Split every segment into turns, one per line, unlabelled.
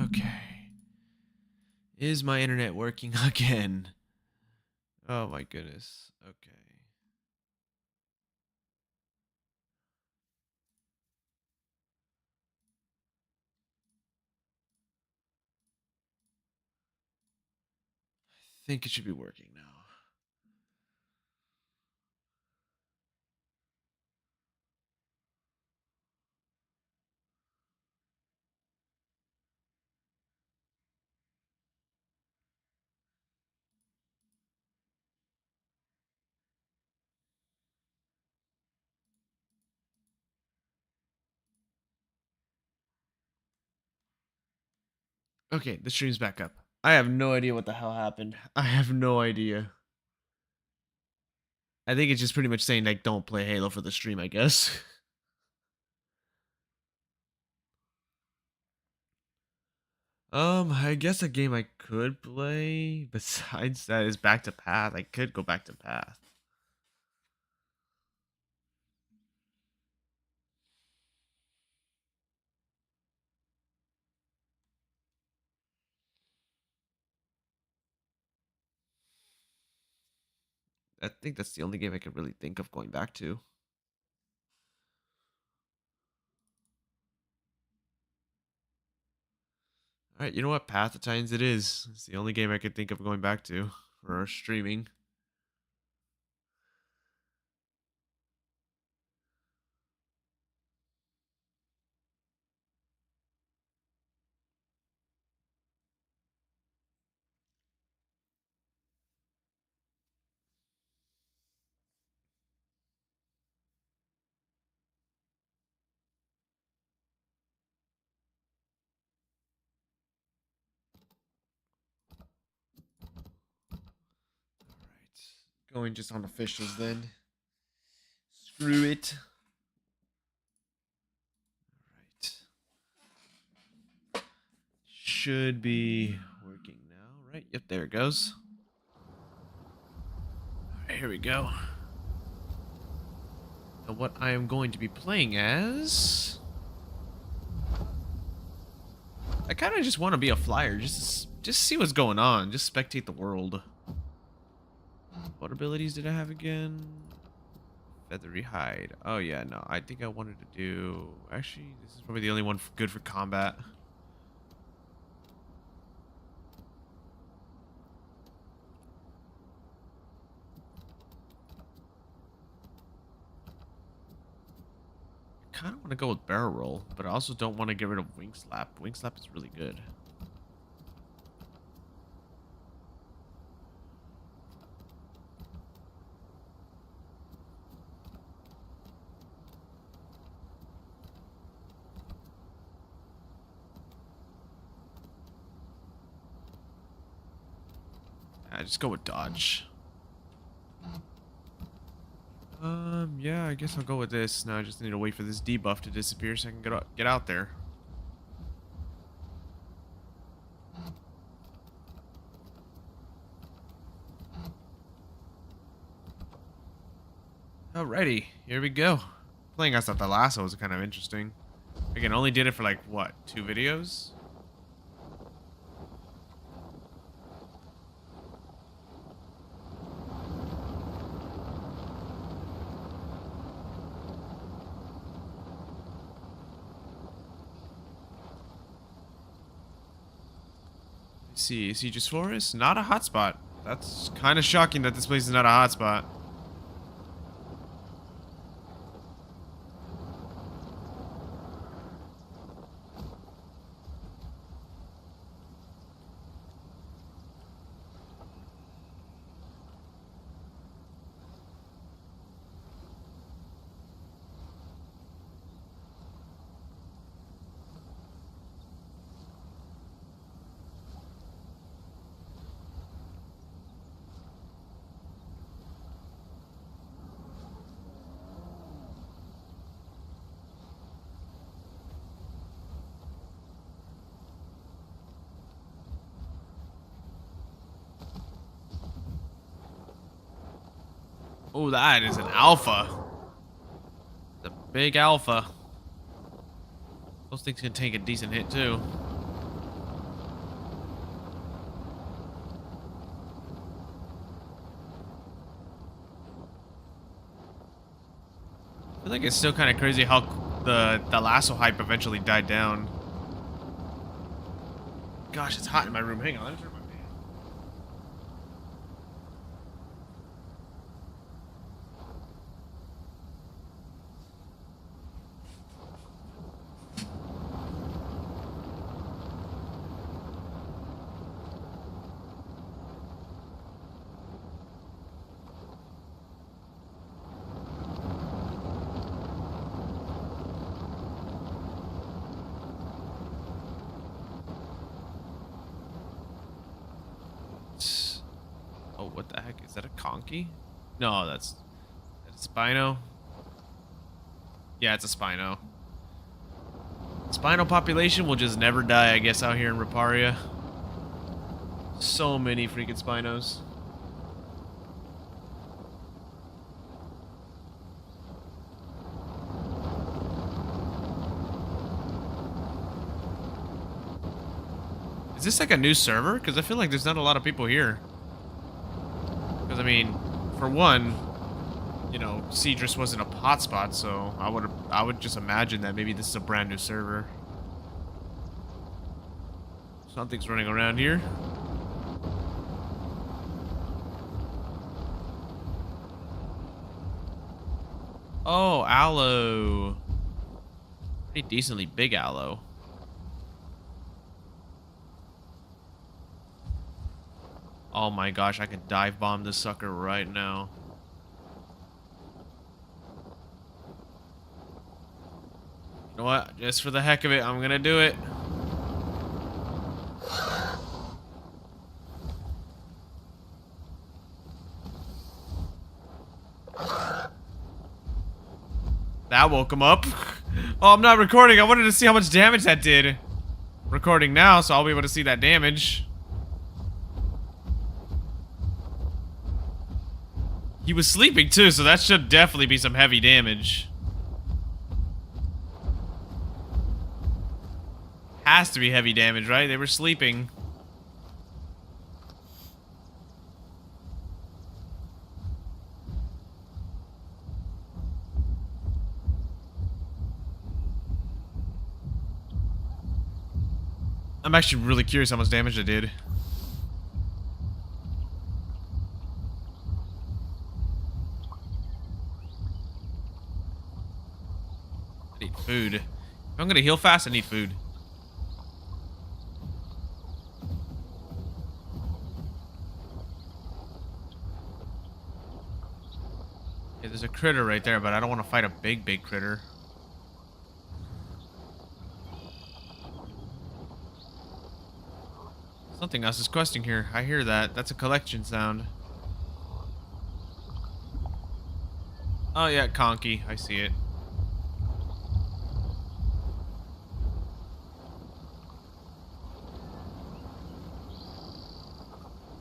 Okay. Is my internet working again? Oh my goodness. Okay. I think it should be working now. Okay, the stream's back up. I have no idea what the hell happened. I have no idea. I think it's just pretty much saying like don't play Halo for the stream, I guess. I guess a game I could play besides that is Back to Path. I could go back to Path. I think that's the only game I can really think of going back to. All right, you know what? Path of Titans it is. It's the only game I could think of going back to for streaming. All right, going just on officials then. Screw it. All right, should be working now, right? Yep, there it goes. All right, here we go. Now what I am going to be playing as, I kind of just want to be a flyer, just see what's going on, just spectate the world. What abilities did I have again? Feathery hide. Oh yeah, no, I think I wanted to do. Actually, this is probably the only one good for combat. I kind of want to go with barrel roll, but I also don't want to get rid of wing slap. Wing slap is really good. I just go with dodge. Yeah, I guess I'll go with this. Now I just need to wait for this debuff to disappear so I can get out there. Alrighty, here we go. Playing as the lasso was kind of interesting. Again, only did it for like what, 2 videos? Let's see, Siege's Forest, not a hotspot. That's kind of shocking that this place is not a hotspot. Oh, that is an alpha. The big alpha. Those things can take a decent hit too. I feel like it's still kind of crazy how the lasso hype eventually died down. Gosh, it's hot in my room. Hang on, let me turn my fan. Oh, what the heck? Is that a conky? No, that's a Spino. Yeah, it's a Spino. Spino population will just never die, I guess, out here in Riparia. So many freaking Spinos. Is this like a new server? Because I feel like there's not a lot of people here. Because, I mean, for one, you know, Cedrus wasn't a hotspot, so I would just imagine that maybe this is a brand new server. Something's running around here. Oh, aloe. Pretty decently big aloe. Oh my gosh, I could dive bomb this sucker right now. You know what? Just for the heck of it, I'm gonna do it. That woke him up. Oh, I'm not recording. I wanted to see how much damage that did. Recording now, so I'll be able to see that damage. He was sleeping too, so that should definitely be some heavy damage. Has to be heavy damage, right? They were sleeping. I'm actually really curious how much damage it did. I need food. If I'm gonna heal fast, I need food. Yeah, there's a critter right there, but I don't want to fight a big critter. Something else is questing here. I hear that. That's a collection sound. Oh yeah, Conky. I see it.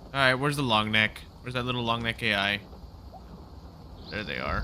Alright, where's the long neck? Where's that little long neck AI? There they are.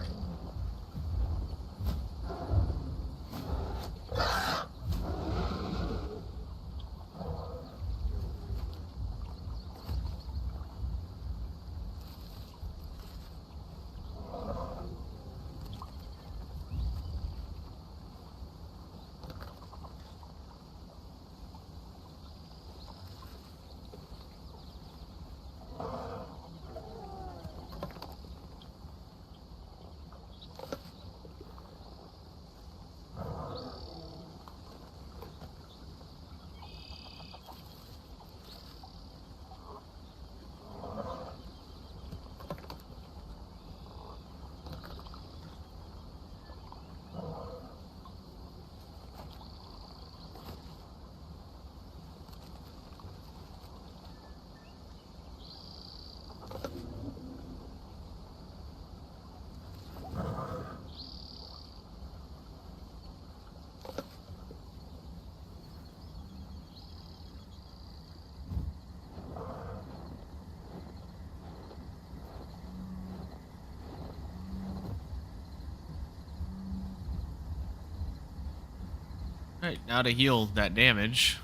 Alright, now to heal that damage.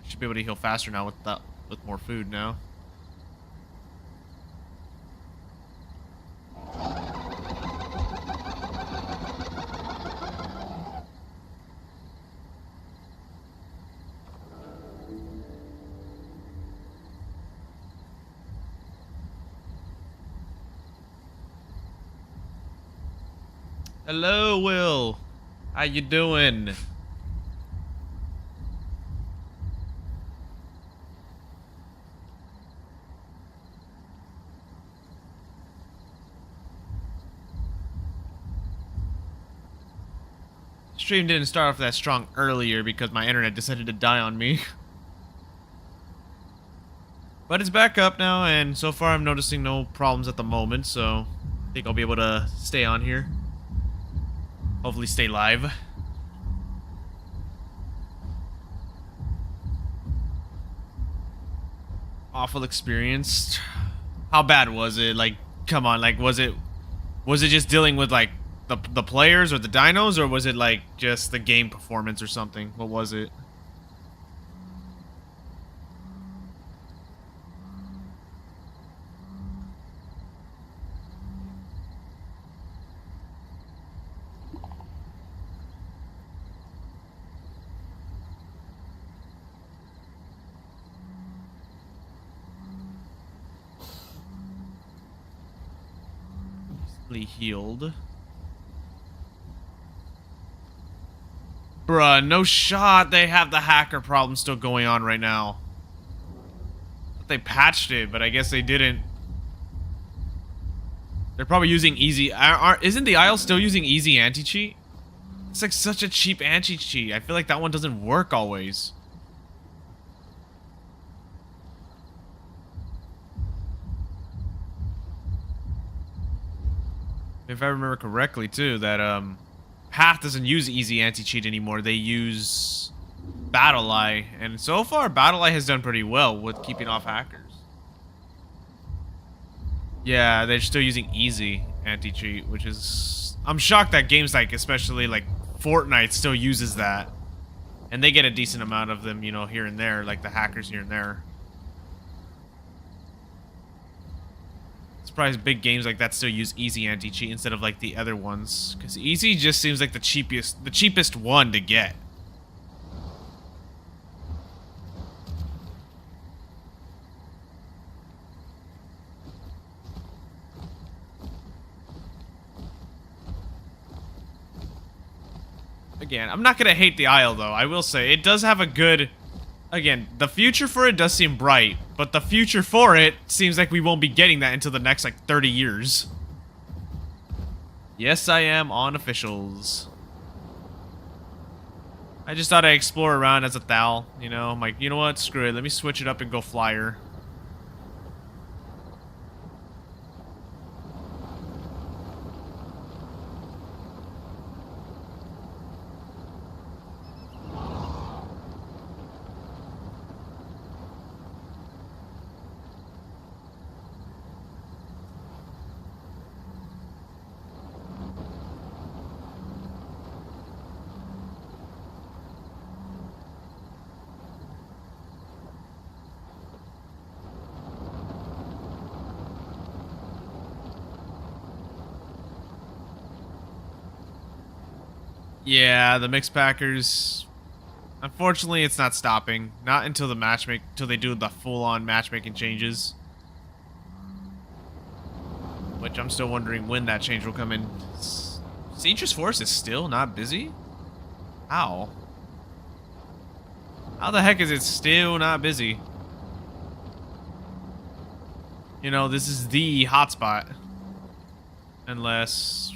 I should be able to heal faster now with more food now. Hello, Will. How you doing? Stream didn't start off that strong earlier because my internet decided to die on me. But it's back up now, and so far I'm noticing no problems at the moment, so I think I'll be able to stay on here. Hopefully stay live. Awful experience. How bad was it? Like, come on, like, was it just dealing with, like, the players or the dinos, or was it, like, just the game performance or something? What was it? Healed. Bruh, no shot. They have the hacker problem still going on right now. They patched it, but I guess they didn't. They're probably using easy. Isn't the Isle still using easy anti-cheat? It's like such a cheap anti-cheat. I feel like that one doesn't work always. If I remember correctly, too, that Path doesn't use easy anti-cheat anymore. They use BattlEye, and so far BattlEye has done pretty well with keeping off hackers. Yeah, they're still using easy anti-cheat, which is... I'm shocked that games like, especially like Fortnite, still uses that. And they get a decent amount of them, you know, here and there, like the hackers here and there. Surprised big games like that still use easy anti-cheat instead of like the other ones, because easy just seems like the cheapest one to get. Again, I'm not gonna hate the Isle though. I will say it does have a good. Again, the future for it does seem bright, but the future for it seems like we won't be getting that until the next, like, 30 years. Yes, I am on officials. I just thought I'd explore around as a Thal, you know? I'm like, you know what? Screw it. Let me switch it up and go flyer. Yeah, the mixed packers. Unfortunately, it's not stopping. Not until the until they do the full-on matchmaking changes. Which I'm still wondering when that change will come in. Siege's Force is still not busy? How? How the heck is it still not busy? You know, this is the hotspot. Unless...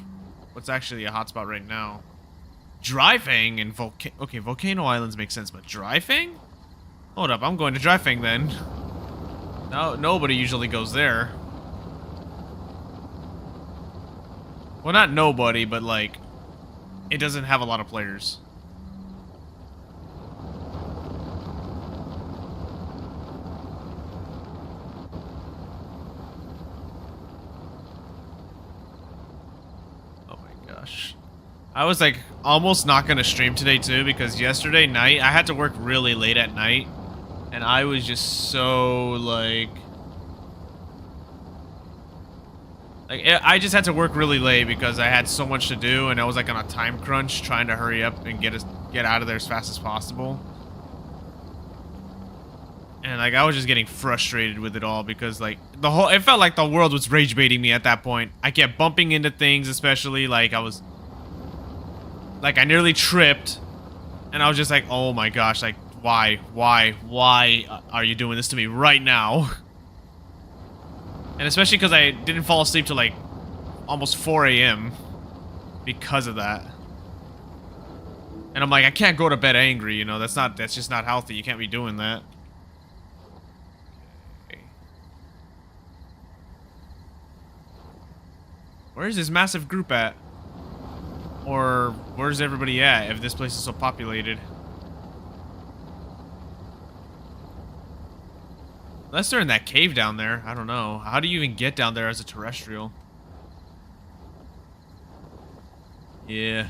what's actually a hotspot right now? Dryfang and okay, Volcano Islands make sense, but Dryfang? Hold up, I'm going to Dryfang then. No, nobody usually goes there. Well, not nobody, but like, it doesn't have a lot of players. Oh my gosh. I was like almost not gonna stream today too, because yesterday night I had to work really late at night, and I was just so like I just had to work really late because I had so much to do, and I was like on a time crunch trying to hurry up and get out of there as fast as possible. And like I was just getting frustrated with it all because like it felt like the world was rage baiting me at that point. I kept bumping into things, especially like I was Like, I nearly tripped. And I was just like, oh my gosh, like, why are you doing this to me right now? And especially because I didn't fall asleep till like almost 4 a.m. because of that. And I'm like, I can't go to bed angry, you know, that's just not healthy. You can't be doing that. Okay. Where's this massive group at? Or where's everybody at if this place is so populated? Unless they're in that cave down there. I don't know. How do you even get down there as a terrestrial? Yeah.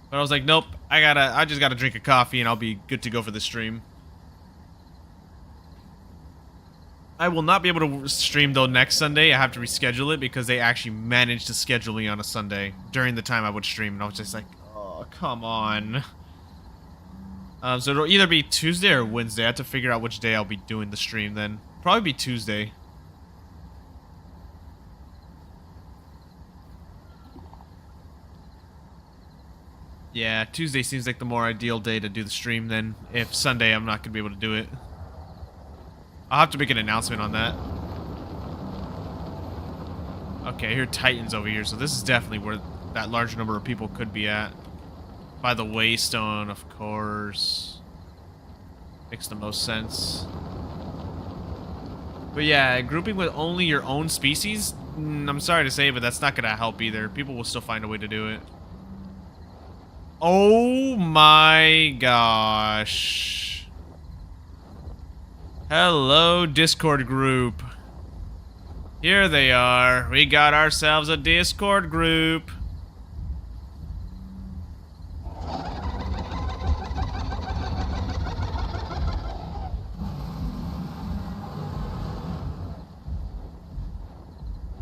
But I was like, nope. I just gotta drink a coffee and I'll be good to go for the stream. I will not be able to stream though next Sunday. I have to reschedule it because they actually managed to schedule me on a Sunday during the time I would stream, and I was just like, oh, come on. So it'll either be Tuesday or Wednesday. I have to figure out which day I'll be doing the stream then. Probably be Tuesday. Yeah, Tuesday seems like the more ideal day to do the stream then. If Sunday I'm not going to be able to do it. I'll have to make an announcement on that. Okay, I hear Titans over here, so this is definitely where that large number of people could be at. By the Waystone, of course. Makes the most sense. But yeah, grouping with only your own species, I'm sorry to say, but that's not going to help either. People will still find a way to do it. Oh my gosh. Hello, Discord group. Here they are. We got ourselves a Discord group.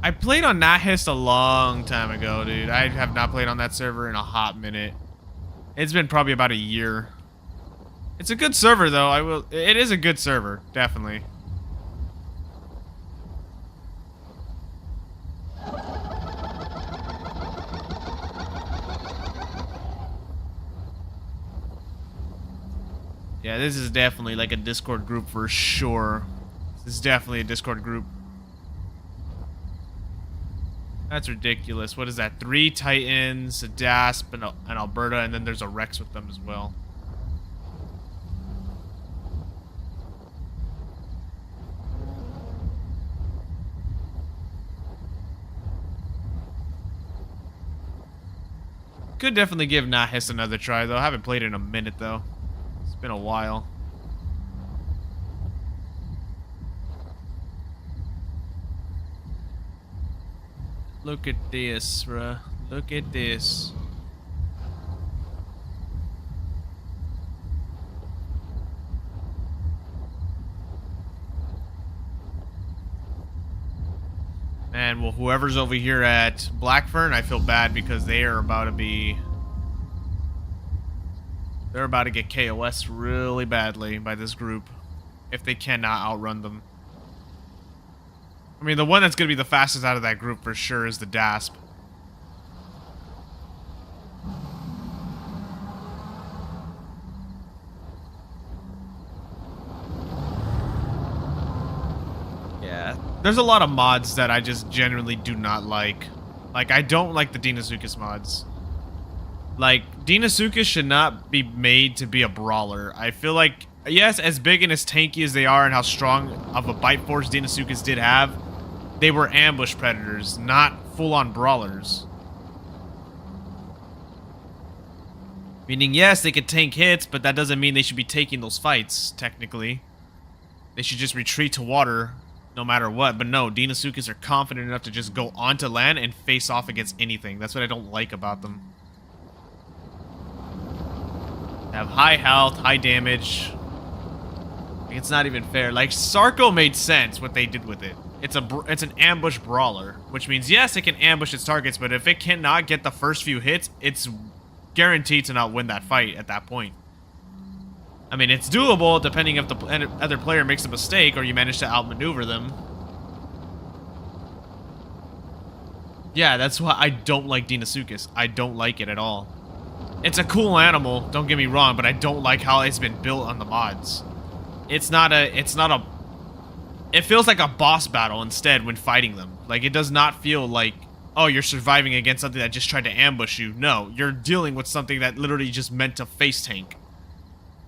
I played on Nahist a long time ago, dude. I have not played on that server in a hot minute. It's been probably about a year. It's a good server, though. It is a good server, definitely. Yeah, this is definitely like a Discord group for sure. This is definitely a Discord group. That's ridiculous. What is that? 3 Titans, a Dasp, and Alberta, and then there's a Rex with them as well. Could definitely give Nahis another try, though. I haven't played it in a minute, though. It's been a while. Look at this, bruh. Look at this. Man, well, whoever's over here at Blackfern, I feel bad because they are about to be... They're about to get KOS really badly by this group. If they cannot outrun them. I mean, the one that's going to be the fastest out of that group for sure is the Dasp. Yeah. There's a lot of mods that I just generally do not like. Like, I don't like the Deinosuchus mods. Like, Deinosuchus should not be made to be a brawler. I feel like, yes, as big and as tanky as they are and how strong of a bite force Deinosuchus did have, they were ambush predators, not full-on brawlers. Meaning, yes, they could tank hits, but that doesn't mean they should be taking those fights, technically. They should just retreat to water, no matter what. But no, Deinosuchus are confident enough to just go onto land and face off against anything. That's what I don't like about them. They have high health, high damage. It's not even fair. Like, Sarko made sense, what they did with it. It's an ambush brawler, which means, yes, it can ambush its targets, but if it cannot get the first few hits, it's guaranteed to not win that fight at that point. I mean, it's doable, depending if the other player makes a mistake or you manage to outmaneuver them. Yeah, that's why I don't like Deinosuchus. I don't like it at all. It's a cool animal, don't get me wrong, but I don't like how it's been built on the mods. It's not a, it feels like a boss battle instead when fighting them. Like, it does not feel like, oh, you're surviving against something that just tried to ambush you. No, you're dealing with something that literally just meant to face tank.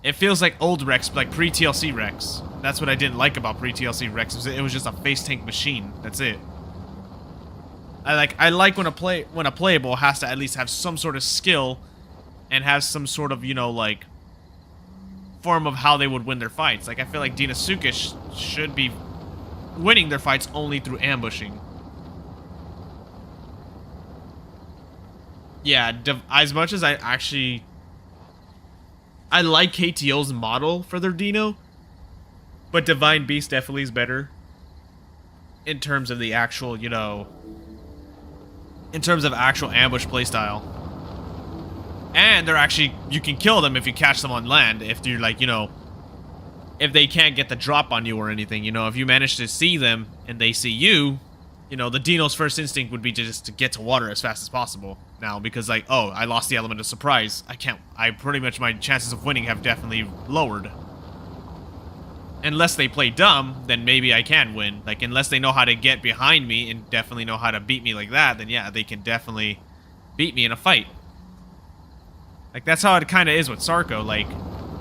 It feels like old Rex, like pre-TLC Rex. That's what I didn't like about pre-TLC Rex. It was just a face tank machine. That's it. I like when a playable has to at least have some sort of skill and has some sort of, you know, like, form of how they would win their fights. Like, I feel like Deinosuke should be winning their fights only through ambushing. Yeah, as much as I like KTO's model for their Dino, but Divine Beast definitely is better in terms of the actual, you know, in terms of actual ambush playstyle. And they're actually, you can kill them if you catch them on land, if you're like, you know, if they can't get the drop on you or anything, you know, if you manage to see them and they see you, you know, the Dino's first instinct would be just to get to water as fast as possible now, because like, oh, I lost the element of surprise. I pretty much, my chances of winning have definitely lowered. Unless they play dumb, then maybe I can win. Like, unless they know how to get behind me and definitely know how to beat me like that, then yeah, they can definitely beat me in a fight. Like, that's how it kind of is with Sarco. Like,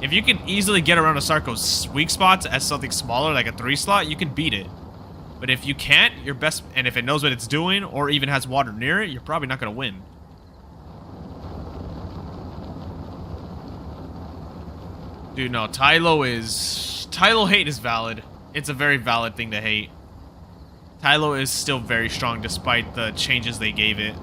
if you can easily get around a Sarco's weak spots as something smaller, like a 3-slot, you can beat it. But if you can't, your best, and if it knows what it's doing, or even has water near it, you're probably not going to win. Dude, no, Tylo hate is valid. It's a very valid thing to hate. Tylo is still very strong despite the changes they gave it.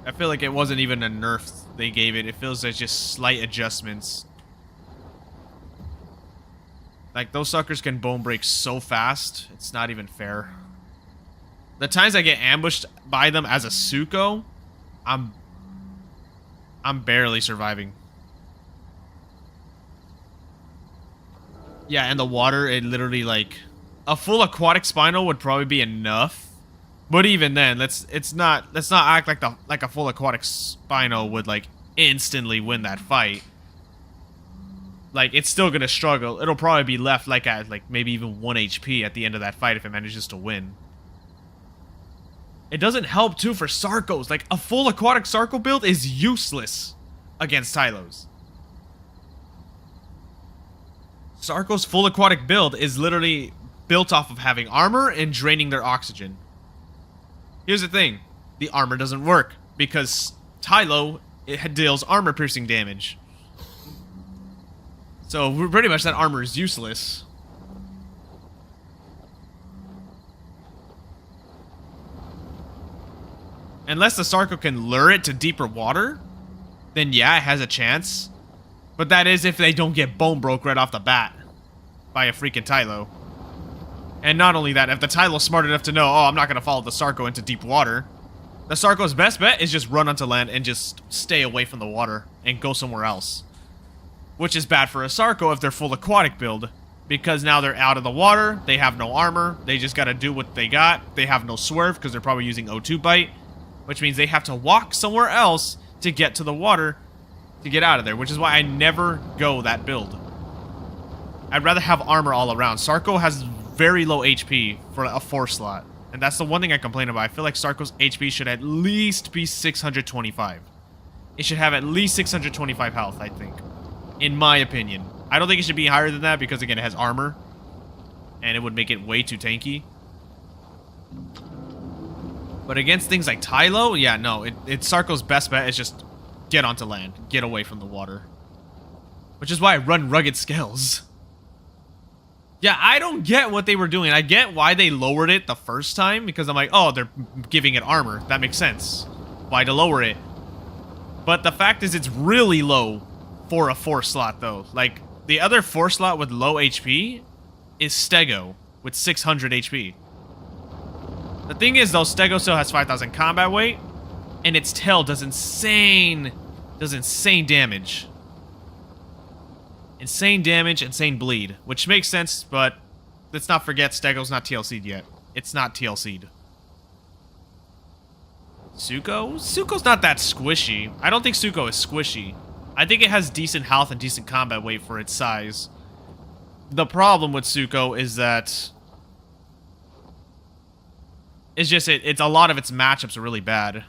I feel like it wasn't even a nerf they gave it. It feels like just slight adjustments. Like, those suckers can bone break so fast, it's not even fair. The times I get ambushed by them as a Suko, I'm barely surviving. Yeah, and the water, it literally, like, a full aquatic Spino would probably be enough. But even then, let's not act like a full aquatic Spino would like instantly win that fight. Like, it's still gonna struggle. It'll probably be left like at like maybe even 1 HP at the end of that fight if it manages to win. It doesn't help too for Sarcos. Like, a full aquatic Sarco build is useless against Tylos. Sarco's full aquatic build is literally built off of having armor and draining their oxygen. Here's the thing, the armor doesn't work, because Tylo, it deals armor-piercing damage. So, pretty much that armor is useless. Unless the Sarco can lure it to deeper water, then yeah, it has a chance. But that is if they don't get bone broke right off the bat by a freaking Tylo. And not only that, if the Tylo's smart enough to know, oh, I'm not going to follow the Sarco into deep water, the Sarco's best bet is just run onto land and just stay away from the water and go somewhere else. Which is bad for a Sarco if they're full aquatic build, because now they're out of the water, they have no armor, they just got to do what they got, they have no swerve because they're probably using O2 bite, which means they have to walk somewhere else to get to the water to get out of there, which is why I never go that build. I'd rather have armor all around. Sarco has very low HP for a 4-slot. And that's the one thing I complain about. I feel like Sarco's HP should at least be 625. It should have at least 625 health, I think. In my opinion. I don't think it should be higher than that because, again, it has armor. And it would make it way too tanky. But against things like Tylo, yeah, no. It's Sarco's best bet is just get onto land. Get away from the water. Which is why I run Rugged Scales. Yeah, I don't get what they were doing. I get why they lowered it the first time, because I'm like, oh, they're giving it armor. That makes sense. Why to lower it? But the fact is it's really low for a 4-slot, though. Like, the other 4-slot with low HP is Stego with 600 HP. The thing is, though, Stego still has 5,000 combat weight, and its tail does insane damage. Insane damage, insane bleed, which makes sense, but let's not forget Stego's not TLC'd yet. It's not TLC'd. Suko? Suko's not that squishy. I don't think Suko is squishy. I think it has decent health and decent combat weight for its size. The problem with Suko is that it's just it's a lot of its matchups are really bad.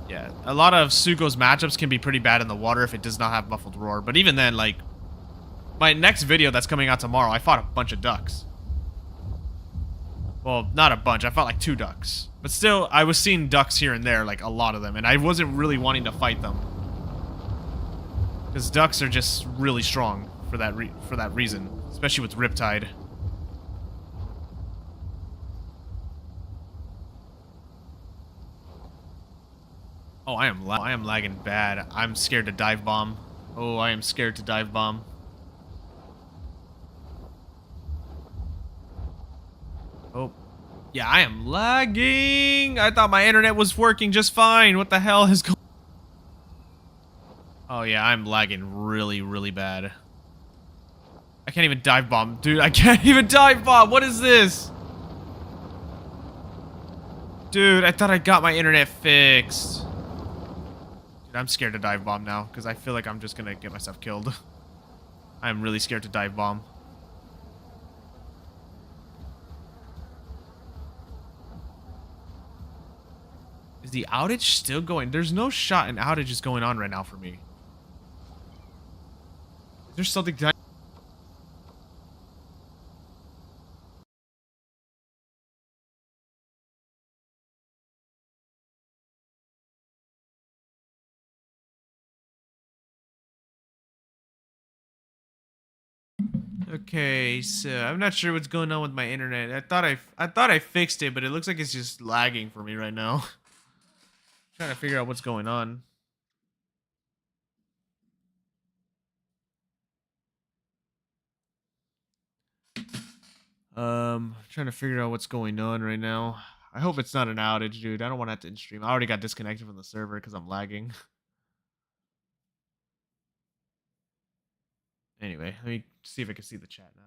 Yeah, a lot of Suko's matchups can be pretty bad in the water if it does not have Muffled Roar. But even then, like, my next video that's coming out tomorrow, I fought a bunch of ducks. Well, not a bunch. I fought like 2 ducks. But still, I was seeing ducks here and there, like a lot of them. And I wasn't really wanting to fight them. Because ducks are just really strong for that reason. Especially with Riptide. Oh, I am lagging bad. I'm scared to dive bomb. Oh, I am scared to dive bomb. Oh. Yeah, I am lagging. I thought my internet was working just fine. What the hell is going on? Oh, yeah, I'm lagging really, really bad. I can't even dive bomb. Dude, I can't even dive bomb. What is this? Dude, I thought I got my internet fixed. Dude, I'm scared to dive bomb now because I feel like I'm just going to get myself killed. I'm really scared to dive bomb. Is the outage still going? There's no shot an outage is going on right now for me. Is there something that... Okay, so I'm not sure what's going on with my internet. I thought I fixed it, but it looks like it's just lagging for me right now. Trying to figure out what's going on. Trying to figure out what's going on right now. I hope it's not an outage, dude. I don't want to have to end stream. I already got disconnected from the server because I'm lagging. Anyway, let me see if I can see the chat now.